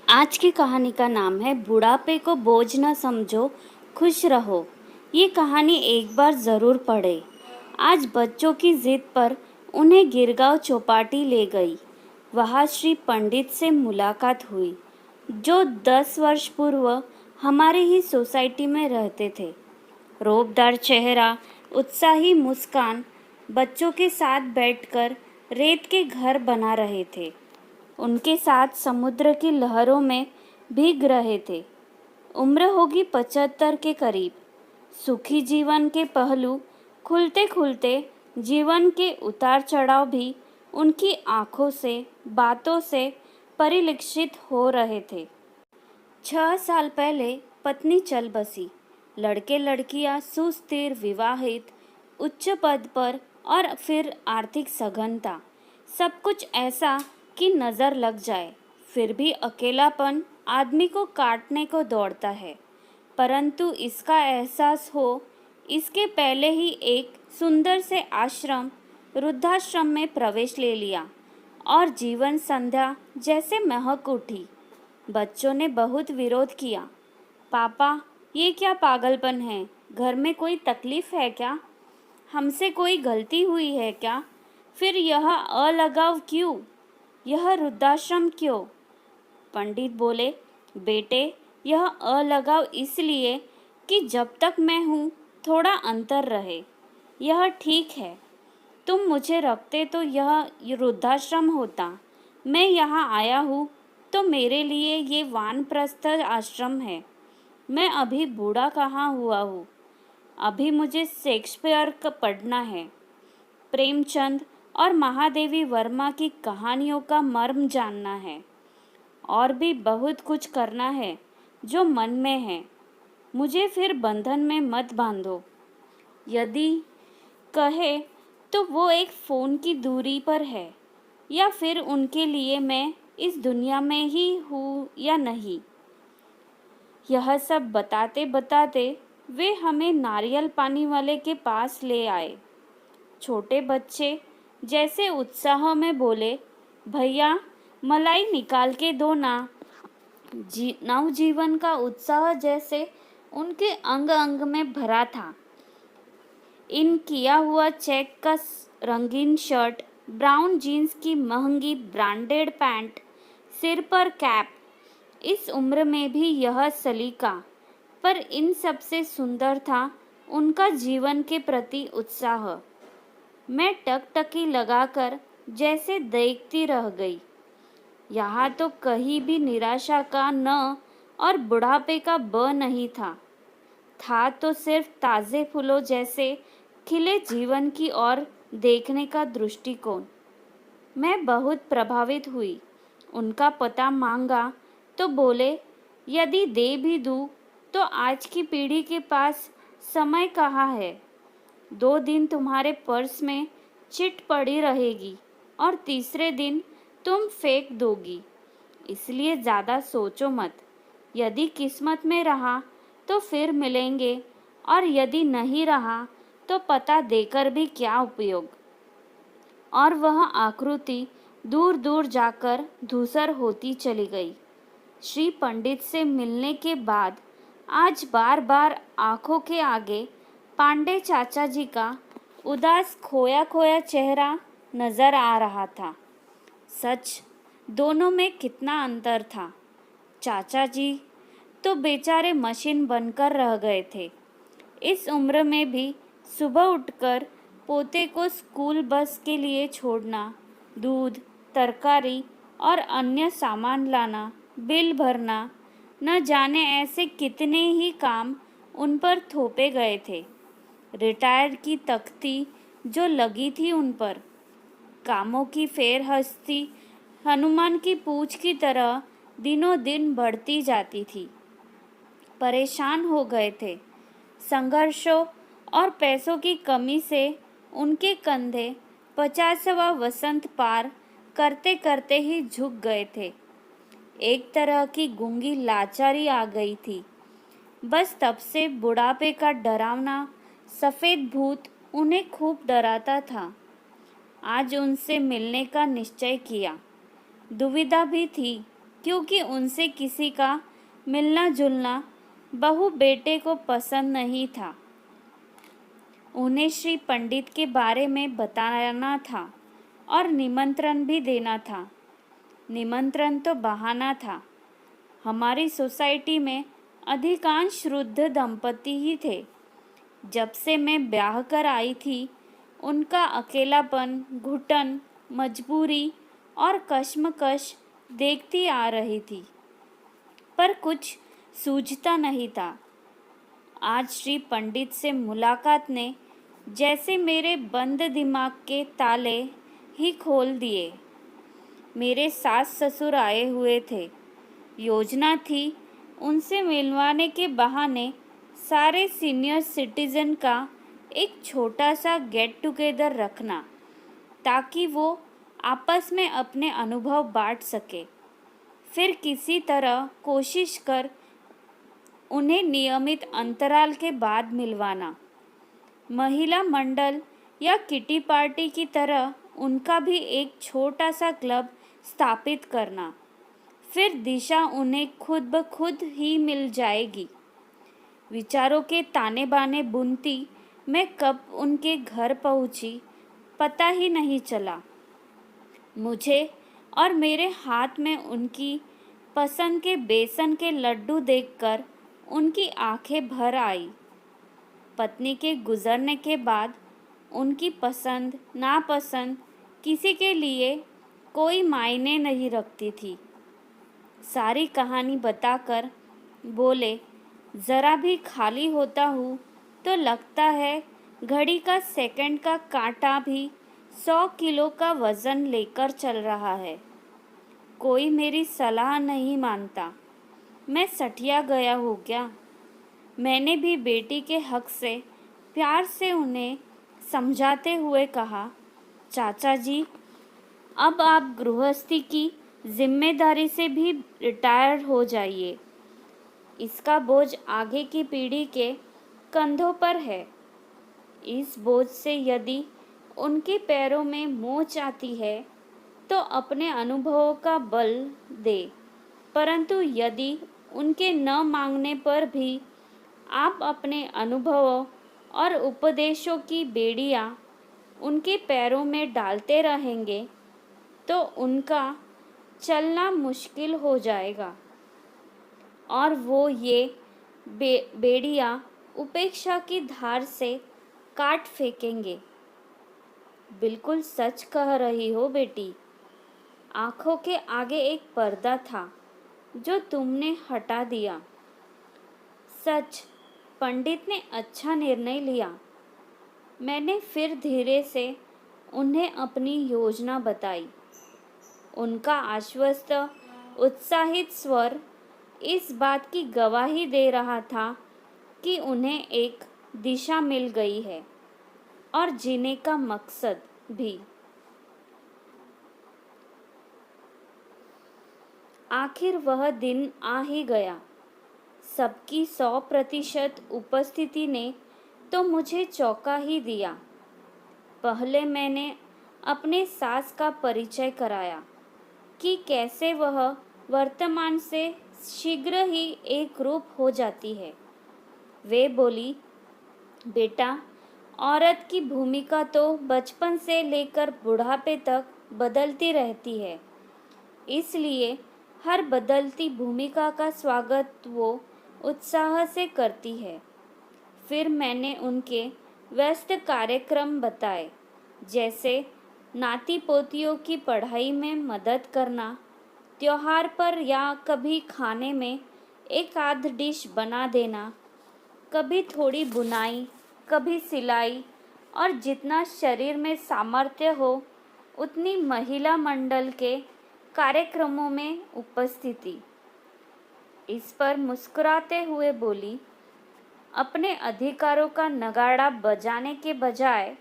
आज की कहानी का नाम है बुढ़ापे को बोझ न समझो, खुश रहो। ये कहानी एक बार ज़रूर पढ़े। आज बच्चों की जिद पर उन्हें गिरगांव चौपाटी ले गई। वहाँ श्री पंडित से मुलाकात हुई, जो 10 वर्ष पूर्व हमारे ही सोसाइटी में रहते थे। रोबदार चेहरा, उत्साही मुस्कान, बच्चों के साथ बैठकर रेत के घर बना रहे थे। उनके साथ समुद्र की लहरों में भीग रहे थे। उम्र होगी 75 के करीब। सुखी जीवन के पहलू खुलते खुलते जीवन के उतार चढ़ाव भी उनकी आंखों से, बातों से परिलक्षित हो रहे थे। 6 साल पहले पत्नी चल बसी। लड़के लड़कियां सुस्थिर, विवाहित, उच्च पद पर और फिर आर्थिक सघनता। सब कुछ ऐसा कि नज़र लग जाए। फिर भी अकेलापन आदमी को काटने को दौड़ता है। परंतु इसका एहसास हो इसके पहले ही एक सुंदर से आश्रम, वृद्धाश्रम में प्रवेश ले लिया और जीवन संध्या जैसे महक उठी। बच्चों ने बहुत विरोध किया। पापा, ये क्या पागलपन है? घर में कोई तकलीफ है क्या? हमसे कोई गलती हुई है क्या? फिर यह अलगाव क्यों? यह वृद्धाश्रम क्यों? पंडित बोले, बेटे, यह अलगाव इसलिए कि जब तक मैं हूँ थोड़ा अंतर रहे। यह ठीक है। तुम मुझे रखते तो यह वृद्धाश्रम होता। मैं यहाँ आया हूँ तो मेरे लिए ये वानप्रस्थ आश्रम है। मैं अभी बूढ़ा कहाँ हुआ हूँ। अभी मुझे शेक्सपियर का पढ़ना है, प्रेमचंद और महादेवी वर्मा की कहानियों का मर्म जानना है, और भी बहुत कुछ करना है जो मन में है। मुझे फिर बंधन में मत बांधो। यदि कहे तो वो एक फ़ोन की दूरी पर है, या फिर उनके लिए मैं इस दुनिया में ही हूँ या नहीं। यह सब बताते बताते वे हमें नारियल पानी वाले के पास ले आए। छोटे बच्चे जैसे उत्साह में बोले, भैया मलाई निकाल के दो ना। नवजीवन का उत्साह जैसे उनके अंग अंग में भरा था। इन किया हुआ चेक का रंगीन शर्ट, ब्राउन जीन्स की महंगी ब्रांडेड पैंट, सिर पर कैप। इस उम्र में भी यह सलीका, पर इन सबसे सुंदर था उनका जीवन के प्रति उत्साह। मैं टकटकी लगाकर जैसे देखती रह गई। यहाँ तो कहीं भी निराशा का न और बुढ़ापे का ब नहीं था तो सिर्फ ताज़े फूलों जैसे खिले जीवन की ओर देखने का दृष्टिकोण। मैं बहुत प्रभावित हुई। उनका पता मांगा तो बोले, यदि दे भी दूँ तो आज की पीढ़ी के पास समय कहाँ है। 2 दिन तुम्हारे पर्स में चिट पड़ी रहेगी और तीसरे दिन तुम फेंक दोगी। इसलिए ज़्यादा सोचो मत। यदि किस्मत में रहा तो फिर मिलेंगे, और यदि नहीं रहा तो पता देकर भी क्या उपयोग। और वह आकृति दूर दूर जाकर धूसर होती चली गई। श्री पंडित से मिलने के बाद आज बार बार आंखों के आगे पांडे चाचा जी का उदास खोया खोया चेहरा नजर आ रहा था। सच, दोनों में कितना अंतर था। चाचा जी तो बेचारे मशीन बनकर रह गए थे। इस उम्र में भी सुबह उठकर पोते को स्कूल बस के लिए छोड़ना, दूध, तरकारी और अन्य सामान लाना, बिल भरना, न जाने ऐसे कितने ही काम उन पर थोपे गए थे। रिटायर की तख्ती जो लगी थी उन पर, कामों की फेरहस्ती हनुमान की पूंछ की तरह दिनों दिन बढ़ती जाती थी। परेशान हो गए थे। संघर्षों और पैसों की कमी से उनके कंधे 50वां वसंत पार करते करते ही झुक गए थे। एक तरह की गूंगी लाचारी आ गई थी। बस तब से बुढ़ापे का डरावना सफ़ेद भूत उन्हें खूब डराता था। आज उनसे मिलने का निश्चय किया। दुविधा भी थी, क्योंकि उनसे किसी का मिलना जुलना बहू बेटे को पसंद नहीं था। उन्हें श्री पंडित के बारे में बताना था और निमंत्रण भी देना था। निमंत्रण तो बहाना था। हमारी सोसाइटी में अधिकांश शुद्ध दंपति ही थे। जब से मैं ब्याह कर आई थी, उनका अकेलापन, घुटन, मजबूरी और कश्मकश देखती आ रही थी, पर कुछ सूझता नहीं था। आज श्री पंडित से मुलाकात ने जैसे मेरे बंद दिमाग के ताले ही खोल दिए। मेरे सास ससुर आए हुए थे। योजना थी उनसे मिलवाने के बहाने सारे सीनियर सिटीजन का एक छोटा सा गेट टुगेदर रखना, ताकि वो आपस में अपने अनुभव बांट सके। फिर किसी तरह कोशिश कर उन्हें नियमित अंतराल के बाद मिलवाना। महिला मंडल या किटी पार्टी की तरह उनका भी एक छोटा सा क्लब स्थापित करना। फिर दिशा उन्हें खुद ब खुद ही मिल जाएगी। विचारों के ताने बाने बुनती मैं कब उनके घर पहुंची, पता ही नहीं चला। मुझे और मेरे हाथ में उनकी पसंद के बेसन के लड्डू देखकर उनकी आंखें भर आई। पत्नी के गुजरने के बाद उनकी पसंद नापसंद किसी के लिए कोई मायने नहीं रखती थी। सारी कहानी बताकर बोले, ज़रा भी खाली होता हूँ तो लगता है घड़ी का सेकंड का कांटा भी 100 किलो का वज़न लेकर चल रहा है। कोई मेरी सलाह नहीं मानता। मैं सठिया गया हूँ क्या? मैंने भी बेटी के हक से प्यार से उन्हें समझाते हुए कहा, चाचा जी, अब आप गृहस्थी की जिम्मेदारी से भी रिटायर हो जाइए। इसका बोझ आगे की पीढ़ी के कंधों पर है। इस बोझ से यदि उनके पैरों में मोच आती है तो अपने अनुभवों का बल दे, परंतु यदि उनके न मांगने पर भी आप अपने अनुभवों और उपदेशों की बेड़ियां उनके पैरों में डालते रहेंगे तो उनका चलना मुश्किल हो जाएगा और वो ये बेड़ियां उपेक्षा की धार से काट फेंकेंगे। बिल्कुल सच कह रही हो बेटी। आंखों के आगे एक पर्दा था जो तुमने हटा दिया। सच, पंडित ने अच्छा निर्णय लिया। मैंने फिर धीरे से उन्हें अपनी योजना बताई। उनका आश्वस्त, उत्साहित स्वर इस बात की गवाही दे रहा था कि उन्हें एक दिशा मिल गई है और जीने का मकसद भी। आखिर वह दिन आ ही गया। सबकी 100% उपस्थिति ने तो मुझे चौंका ही दिया। पहले मैंने अपने सास का परिचय कराया कि कैसे वह वर्तमान से शीघ्र ही एक रूप हो जाती है। वे बोली, बेटा, औरत की भूमिका तो बचपन से लेकर बुढ़ापे तक बदलती रहती है, इसलिए हर बदलती भूमिका का स्वागत वो उत्साह से करती है। फिर मैंने उनके व्यस्त कार्यक्रम बताए, जैसे नाती पोतियों की पढ़ाई में मदद करना, त्योहार पर या कभी खाने में एक आध डिश बना देना, कभी थोड़ी बुनाई, कभी सिलाई, और जितना शरीर में सामर्थ्य हो उतनी महिला मंडल के कार्यक्रमों में उपस्थिति। इस पर मुस्कुराते हुए बोली, अपने अधिकारों का नगाड़ा बजाने के बजाय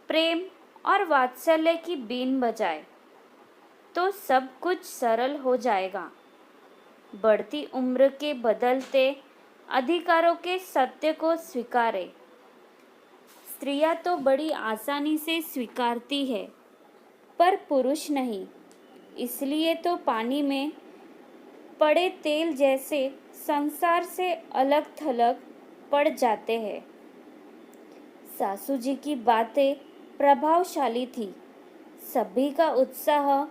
प्रेम और वात्सल्य की बीन बजाए तो सब कुछ सरल हो जाएगा। बढ़ती उम्र के बदलते अधिकारों के सत्य को स्वीकारे। स्त्रियां तो बड़ी आसानी से स्वीकारती है, पर पुरुष नहीं। इसलिए तो पानी में पड़े तेल जैसे संसार से अलग थलग पड़ जाते हैं। सासू जी की बातें प्रभावशाली थी। सभी का उत्साह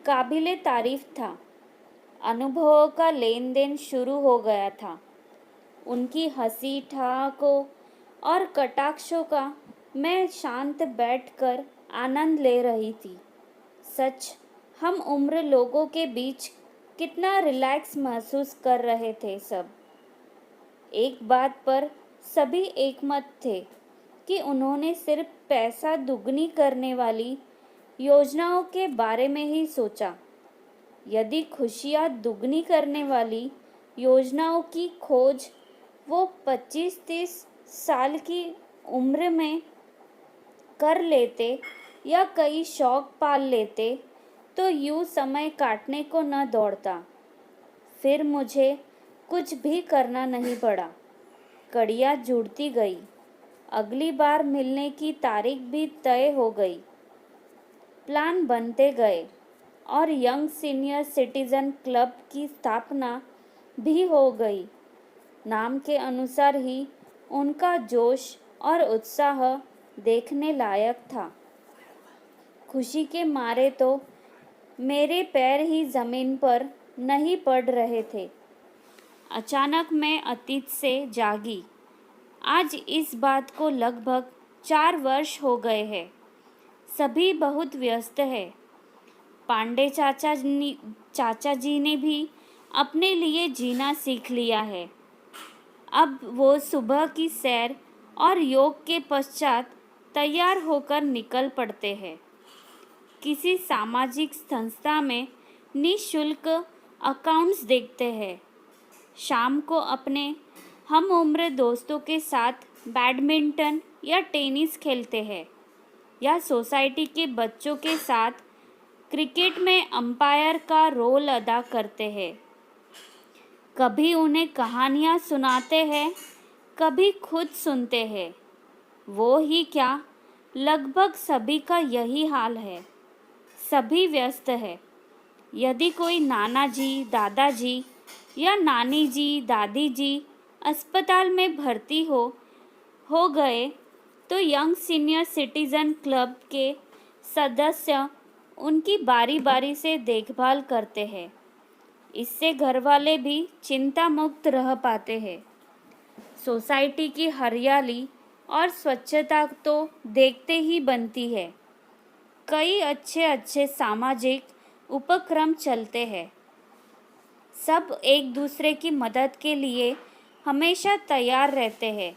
काबिले तारीफ था। अनुभवों का लेन देन शुरू हो गया था। उनकी हंसी ठहाकों और कटाक्षों का मैं शांत बैठकर आनंद ले रही थी। सच, हम उम्र लोगों के बीच कितना रिलैक्स महसूस कर रहे थे सब। एक बात पर सभी एकमत थे कि उन्होंने सिर्फ पैसा दुगनी करने वाली योजनाओं के बारे में ही सोचा। यदि खुशियाँ दुगनी करने वाली योजनाओं की खोज वो 25-30 साल की उम्र में कर लेते या कई शौक पाल लेते तो यूँ समय काटने को न दौड़ता। फिर मुझे कुछ भी करना नहीं पड़ा। कड़ियाँ जुड़ती गई। अगली बार मिलने की तारीख भी तय हो गई। प्लान बनते गए और यंग सीनियर सिटीजन क्लब की स्थापना भी हो गई। नाम के अनुसार ही उनका जोश और उत्साह देखने लायक था। खुशी के मारे तो मेरे पैर ही ज़मीन पर नहीं पड़ रहे थे। अचानक मैं अतीत से जागी। आज इस बात को लगभग 4 वर्ष हो गए हैं। सभी बहुत व्यस्त हैं। पांडे चाचा जी ने भी अपने लिए जीना सीख लिया है। अब वो सुबह की सैर और योग के पश्चात तैयार होकर निकल पड़ते हैं। किसी सामाजिक संस्था में निःशुल्क अकाउंट्स देखते हैं। शाम को अपने हम उम्र दोस्तों के साथ बैडमिंटन या टेनिस खेलते हैं या सोसाइटी के बच्चों के साथ क्रिकेट में अंपायर का रोल अदा करते हैं। कभी उन्हें कहानियाँ सुनाते हैं, कभी खुद सुनते हैं। वो ही क्या, लगभग सभी का यही हाल है। सभी व्यस्त है। यदि कोई नाना जी, दादाजी या नानी जी, दादी जी अस्पताल में भर्ती हो गए तो यंग सीनियर सिटीजन क्लब के सदस्य उनकी बारी बारी से देखभाल करते हैं। इससे घर वाले भी चिंता मुक्त रह पाते हैं। सोसाइटी की हरियाली और स्वच्छता तो देखते ही बनती है। कई अच्छे सामाजिक उपक्रम चलते हैं। सब एक दूसरे की मदद के लिए हमेशा तैयार रहते हैं।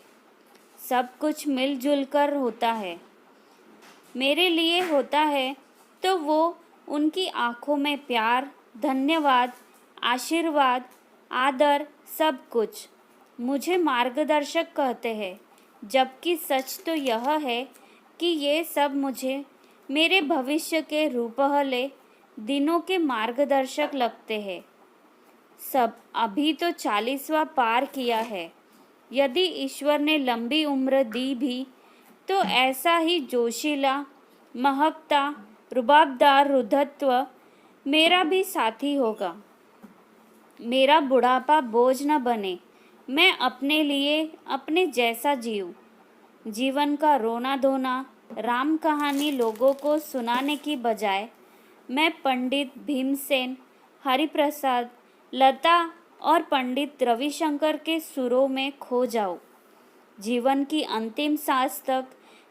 सब कुछ मिलजुल कर होता है। मेरे लिए होता है तो वो उनकी आँखों में प्यार, धन्यवाद, आशीर्वाद, आदर, सब कुछ मुझे मार्गदर्शक कहते हैं। जबकि सच तो यह है कि ये सब मुझे मेरे भविष्य के रूपहले दिनों के मार्गदर्शक लगते हैं। सब अभी तो 40वां पार किया है। यदि ईश्वर ने लंबी उम्र दी भी तो ऐसा ही जोशीला, महकता, रुबाबदार रुद्धत्व मेरा भी साथी होगा। मेरा बुढ़ापा बोझ न बने। मैं अपने लिए अपने जैसा जीऊँ। जीवन का रोना धोना, राम कहानी लोगों को सुनाने की बजाय मैं पंडित भीमसेन, हरिप्रसाद, लता और पंडित रविशंकर के सुरों में खो जाऊँ। जीवन की अंतिम सांस तक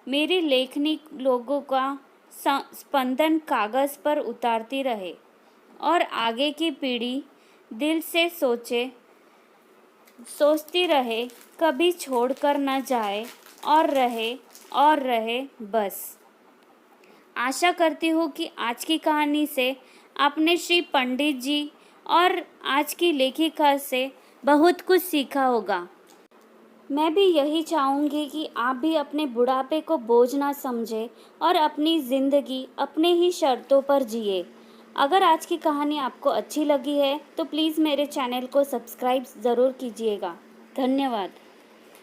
मेरी लेखनी लोगों का स्पंदन कागज़ पर उतारती रहे और आगे की पीढ़ी दिल से सोचती रहे, कभी छोड़कर न जाए और रहे बस। आशा करती हूँ कि आज की कहानी से आपने श्री पंडित जी और आज की लेखिका से बहुत कुछ सीखा होगा। मैं भी यही चाहूँगी कि आप भी अपने बुढ़ापे को बोझ ना समझें और अपनी ज़िंदगी अपने ही शर्तों पर जिए। अगर आज की कहानी आपको अच्छी लगी है तो प्लीज़ मेरे चैनल को सब्सक्राइब ज़रूर कीजिएगा। धन्यवाद।